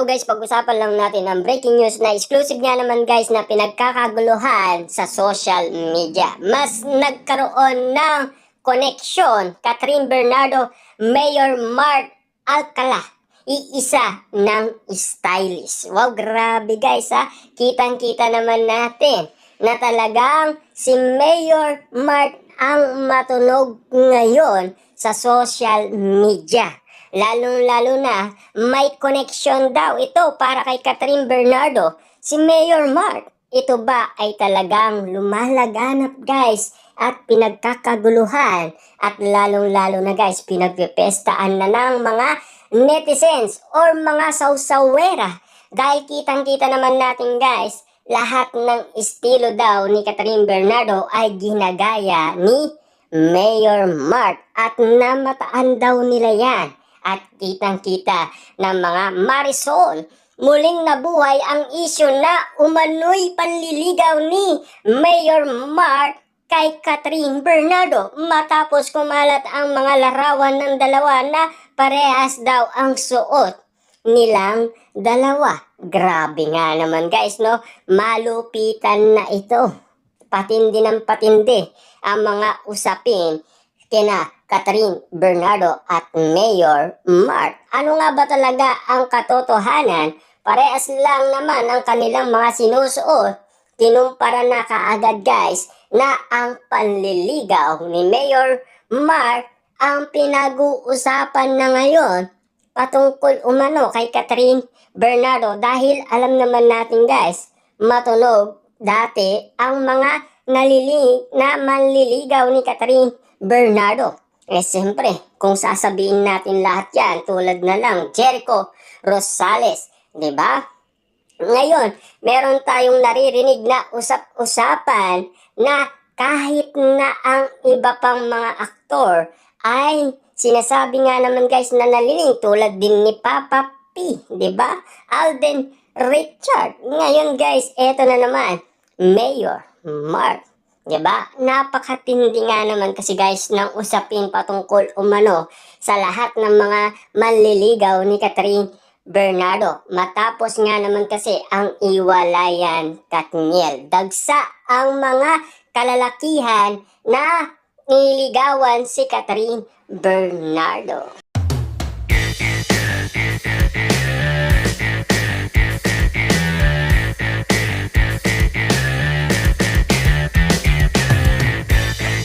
araw guys, pag-usapan lang natin ang breaking news na exclusive nga naman guys na pinagkakaguluhan sa social media. Mas nagkaroon ng connection Catherine Bernardo, Mayor Mark Alcala, iisa ng stylist. Wow, grabe guys ha. Kitang-kita naman natin na talagang si Mayor Mark ang matunog ngayon sa social media. Lalong-lalo na may connection daw ito para kay Catherine Bernardo, si Mayor Mark. Ito ba ay talagang lumalaganap guys at pinagkakaguluhan at lalong-lalo na guys pinagpipestaan na ng mga netizens or mga sausawera dahil kitang-kita naman natin guys lahat ng estilo daw ni Catherine Bernardo ay ginagaya ni Mayor Mark at namataan daw nila yan. At kitang-kita ng mga Marisol, muling nabuhay ang isyu na umano'y panliligaw ni Mayor Mark kay Catherine Bernardo matapos kumalat ang mga larawan ng dalawa na parehas daw ang suot nilang dalawa. Grabe nga naman guys, no? Malupitan na ito. Patindi ng patindi ang mga usapin kina Catherine Bernardo at Mayor Mark. Ano nga ba talaga ang katotohanan? Parehas lang naman ang kanilang mga sinusuot. Kinumpara na kaagad guys na ang panliligaw ni Mayor Mark ang pinag-uusapan na ngayon patungkol umano kay Catherine Bernardo dahil alam naman natin guys, matunog dati ang mga manliligaw ni Catherine Bernardo. Siyempre, kung sasabihin natin lahat yan, tulad na lang Jericho Rosales, di ba? Ngayon, meron tayong naririnig na usap-usapan na kahit na ang iba pang mga aktor ay sinasabi nga naman guys na naliling tulad din ni Papa P, di ba? Alden Richard. Ngayon guys, eto na naman, Mayor Mark. Diba? Napakatindi nga naman kasi guys ng usapin patungkol umano sa lahat ng mga manliligaw ni Catherine Bernardo. Matapos nga naman kasi ang iwalayan Katniel. Dagsa ang mga kalalakihan na niligawan si Catherine Bernardo.